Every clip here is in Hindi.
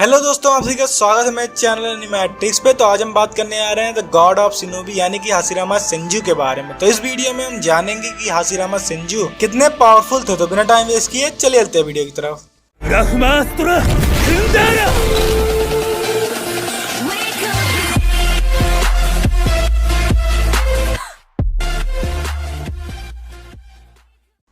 हेलो दोस्तों, आप सभी का स्वागत है मेरे चैनल एनिमेटिक्स पे। तो आज हम बात करने आ रहे हैं द गॉड ऑफ शिनोबी यानी कि हाशिरामा सेंजू के बारे में। तो इस वीडियो में हम जानेंगे कि हाशिरामा सेंजू कितने पावरफुल थे। तो बिना टाइम वेस्ट किए चलिए चलते हैं वीडियो की तरफ।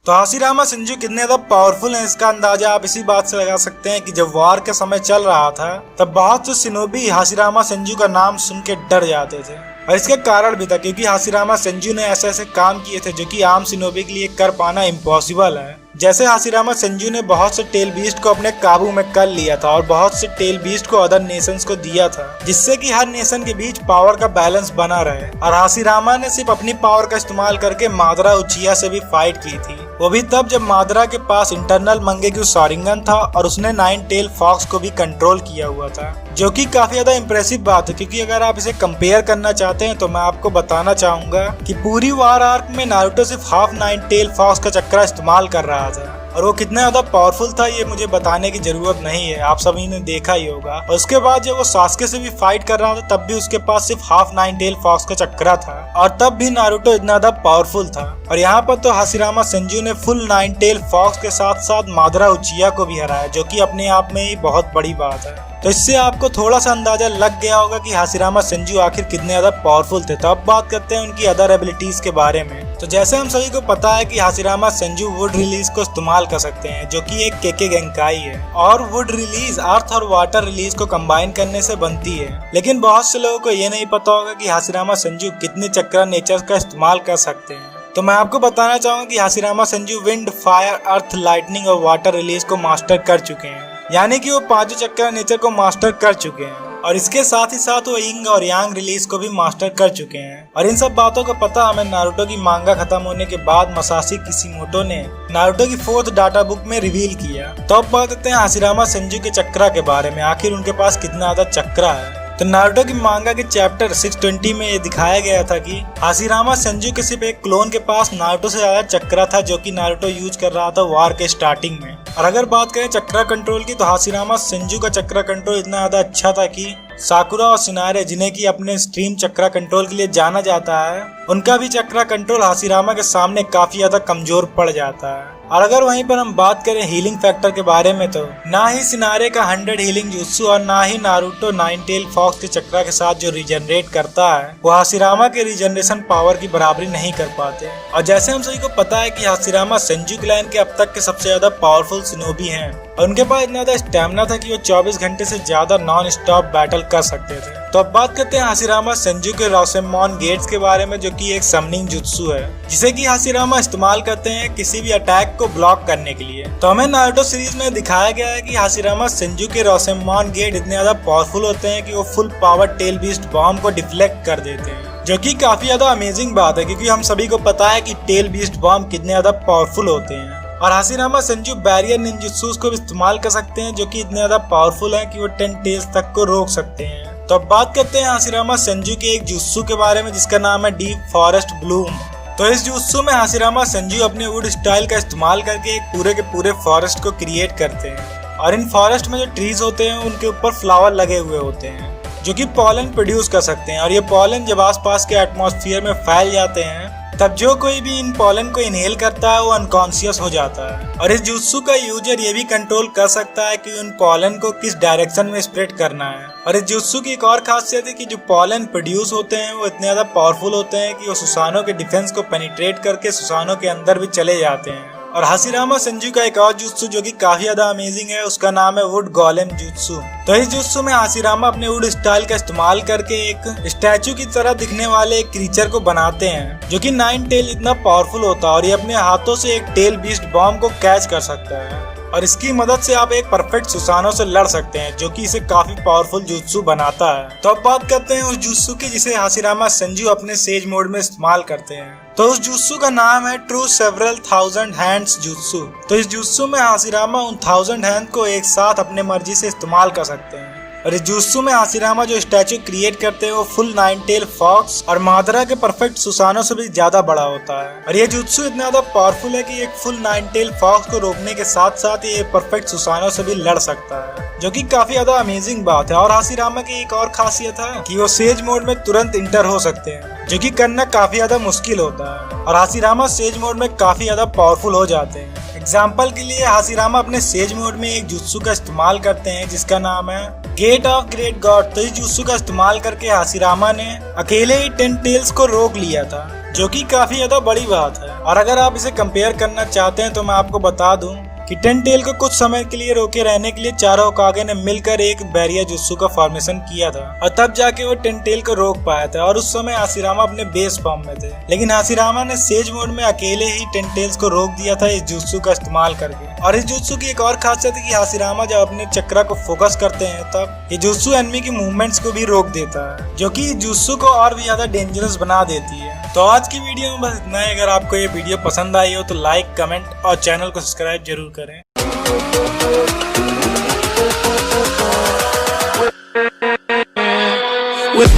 तो हाशिरामा सेंजू कितने ज्यादा पावरफुल हैं इसका अंदाजा आप इसी बात से लगा सकते हैं कि जब वार का समय चल रहा था तब बहुत से शिनोबी हाशिरामा सेंजू का नाम सुन के डर जाते थे। और इसका कारण भी था क्योंकि हाशिरामा सेंजू ने ऐसे ऐसे काम किए थे जो कि आम शिनोबी के लिए कर पाना इम्पॉसिबल है। जैसे हाशिरामा सेंजू ने बहुत से टेल बीस्ट को अपने काबू में कर लिया था और बहुत से टेल बीस्ट को अदर नेशंस को दिया था, जिससे कि हर नेशन के बीच पावर का बैलेंस बना रहे। और हाशिरामा ने सिर्फ अपनी पावर का इस्तेमाल करके मादरा उचिया से भी फाइट की थी, वो भी तब जब मादरा के पास इंटरनल मंगेक्यू शारिंगन था और उसने 9 टेल फॉक्स को भी कंट्रोल किया हुआ था, जो कि काफी ज्यादा इम्प्रेसिव बात है। क्योंकि अगर आप इसे कंपेयर करना चाहते हैं तो मैं आपको बताना चाहूंगा कि पूरी वार आर्क में नारुतो सिर्फ हाफ 9 टेल फॉक्स का चक्रा इस्तेमाल कर रहा था और वो कितना ज्यादा पावरफुल था ये मुझे बताने की जरूरत नहीं है, आप सभी ने देखा ही होगा। और उसके बाद जब वो सास्के से भी फाइट कर रहा था तब भी उसके पास सिर्फ हाफ 9 टेल फॉक्स का चक्रा था और तब भी नारुतो इतना ज्यादा पावरफुल था। और यहाँ पर तो हाशिरामा सेंजू ने फुल 9 टेल फॉक्स के साथ साथ मादरा उचिया को भी हराया, जो कि अपने आप में ही बहुत बड़ी बात है। तो इससे आपको थोड़ा सा अंदाजा लग गया होगा कि हाशिरामा सेंजू आखिर कितने ज्यादा पावरफुल थे। तो अब बात करते हैं उनकी अदर एबिलिटीज के बारे में। तो जैसे हम सभी को पता है कि हाशिरामा सेंजू वुड रिलीज को इस्तेमाल कर सकते हैं, जो कि एक केके गेंकाई है। और वुड रिलीज अर्थ और वाटर रिलीज को कंबाइन करने से बनती है। लेकिन बहुत से लोगों को ये नहीं पता होगा कि हाशिरामा सेंजू कितने चक्रा नेचर का इस्तेमाल कर सकते हैं। तो मैं आपको बताना चाहूंगा कि हाशिरामा सेंजू विंड, फायर, अर्थ, लाइटनिंग और वाटर रिलीज को मास्टर कर चुके हैं, यानी कि वो पांचों चक्रा नेचर को मास्टर कर चुके हैं। और इसके साथ ही साथ वो यिंग और यांग रिलीज को भी मास्टर कर चुके हैं। और इन सब बातों का पता हमें नारुतो की मांगा खत्म होने के बाद मसाशी किशिमोटो ने नारुतो की 4th डाटा बुक में रिवील किया। तो अब बात करते हैं हाशिरामा सेंजू के चक्रा के बारे में, आखिर उनके पास कितना ज्यादा चक्रा है। तो नारुतो की मांगा के चैप्टर 620 में ये दिखाया गया था कि हाशिरामा सेंजू के सिर्फ एक क्लोन के पास नारुतो से ज्यादा चक्रा था, जो कि नारुतो यूज कर रहा था वार के स्टार्टिंग में। और अगर बात करें चक्रा कंट्रोल की तो हाशिरामा सेंजू का चक्रा कंट्रोल इतना ज्यादा अच्छा था कि साकुरा और सिनारे, जिन्हें की अपने स्ट्रीम चक्रा कंट्रोल के लिए जाना जाता है, उनका भी चक्रा कंट्रोल हाशिरामा के सामने काफी ज्यादा कमजोर पड़ जाता है। और अगर वहीं पर हम बात करें हीलिंग फैक्टर के बारे में तो ना ही सिनारे का 100 हीलिंग जुत्सु और ना ही नारुतो 9 टेल फॉक्स के चक्रा के साथ जो रिजनरेट करता है वो हाशिरामा के रिजनरेशन पावर की बराबरी नहीं कर पाते। और जैसे हम सभी को पता है कि हाशिरामा सेंजू क्लैन के अब तक के सबसे ज्यादा पावरफुल शिनोबी हैं और उनके पास इतना ज्यादा स्टैमिना था कि वो 24 घंटे से ज्यादा नॉन स्टॉप बैटल कर सकते थे। तो अब बात करते हैं हाशिरामा सेंजू के रोसेमॉन गेट्स के बारे में, जो कि एक समनिंग जुत्सु है जिसे कि हाशिरामा इस्तेमाल करते हैं किसी भी अटैक को ब्लॉक करने के लिए। तो हमें नारुतो सीरीज में दिखाया गया है कि हाशिरामा सेंजू के रोसेमॉन गेट इतने ज्यादा पावरफुल होते हैं कि वो full power tail beast bomb को डिफ्लेक्ट कर देते हैं, जो कि काफी ज्यादा अमेजिंग बात है क्योंकि हम सभी को पता है कि टेल बीस्ट बॉम्ब कितने ज्यादा पावरफुल होते हैं। और हाशिरामा सेंजू बैरियर निंजुत्सुस को भी इस्तेमाल कर सकते हैं, जो कि इतने ज्यादा पावरफुल है कि वो 10 टेल्स तक को रोक सकते हैं। तो अब बात करते हैं हाशिरामा सेंजू के एक जुत्सु के बारे में जिसका नाम है डीप फॉरेस्ट ब्लूम। तो इस जुत्सु में हाशिरामा सेंजू अपने वुड स्टाइल का इस्तेमाल करके एक पूरे के पूरे फॉरेस्ट को क्रिएट करते हैं। और इन फॉरेस्ट में जो ट्रीज होते हैं उनके ऊपर फ्लावर लगे हुए होते हैं जो कि पॉलन प्रोड्यूस कर सकते हैं। और ये पॉलन जब आसपास के एटमॉस्फेयर में फैल जाते हैं तब जो कोई भी इन पॉलन को इनहेल करता है वो अनकॉन्शियस हो जाता है। और इस जुत्सु का यूजर ये भी कंट्रोल कर सकता है कि उन पॉलन को किस डायरेक्शन में स्प्रेड करना है। और इस जुत्सु की एक और खासियत है कि जो पॉलन प्रोड्यूस होते हैं वो इतने ज्यादा पावरफुल होते हैं कि वो सुसानो के डिफेंस को पेनिट्रेट करके सुसानो के अंदर भी चले जाते हैं। और हाशिरामा सेंजू का एक और जुत्सु जो कि काफी ज्यादा अमेजिंग है उसका नाम है वुड गोलेम जुत्सु। तो इस जुत्सु में हाशिरामा अपने वुड स्टाइल का इस्तेमाल करके एक स्टैचू की तरह दिखने वाले एक क्रीचर को बनाते हैं जो कि 9 टेल इतना पावरफुल होता है और ये अपने हाथों से एक टेल बीस्ट बॉम्ब को कैच कर सकता है। और इसकी मदद से आप एक परफेक्ट सुसानो से लड़ सकते हैं, जो कि इसे काफी पावरफुल जुत्सु बनाता है। तो अब बात करते हैं उस जुत्सु की जिसे हाशिरामा सेंजू अपने सेज मोड में इस्तेमाल करते हैं। तो उस जुत्सु का नाम है ट्रू सेवरल 1000 हैंड्स जुत्सु। तो इस जुत्सु में हाशिरामा उन 1000 हैंड को एक साथ अपने मर्जी से इस्तेमाल कर सकते हैं। और इस जुत्सु में हाशिरामा जो स्टैचू क्रिएट करते हैं वो फुल 9 टेल फॉक्स और मादरा के परफेक्ट सुसानो से भी ज्यादा बड़ा होता है। और ये जुत्सु इतना ज्यादा पावरफुल है कि एक फुल 9 टेल फॉक्स को रोकने के साथ साथ ये परफेक्ट सुसानो से भी लड़ सकता है, जो कि काफी ज्यादा अमेजिंग बात है। और हाशिरामा की एक और खासियत है कि वो सेज मोड में तुरंत इंटर हो सकते हैं, जो कि करना काफी ज्यादा मुश्किल होता है। और हाशिरामा सेज मोड में काफी ज्यादा पावरफुल हो जाते हैं। एग्जाम्पल के लिए हाशिरामा अपने सेज मोड में एक जुत्सु का इस्तेमाल करते हैं जिसका नाम है गेट ऑफ ग्रेट गॉड। तो इस जुत्सु का इस्तेमाल करके हाशिरामा ने अकेले ही 10 टेल्स को रोक लिया था, जो कि काफी ज्यादा बड़ी बात है। और अगर आप इसे कंपेयर करना चाहते हैं तो मैं आपको बता दूं कि 10 टेल को कुछ समय के लिए रोके रहने के लिए चारों होकागे ने मिलकर एक बैरियर जुत्सु का फॉर्मेशन किया था और तब जाके वो 10 टेल को रोक पाया था। और उस समय हाशिरामा अपने बेस फॉर्म में थे, लेकिन हाशिरामा ने सेज मोड में अकेले ही 10 टेल्स को रोक दिया था इस जुत्सु का इस्तेमाल करके। और इस जुत्सु की एक और खासियत है कि हाशिरामा जब अपने चक्रा को फोकस करते हैं तब ये जुत्सु एनिमी की मूवमेंट्स को भी रोक देता है, जो कि जुत्सु को और भी ज्यादा डेंजरस बना देती है। तो आज की वीडियो में बस इतना ही। अगर आपको ये वीडियो पसंद आई हो तो लाइक, कमेंट और चैनल को सब्सक्राइब जरूर करें। With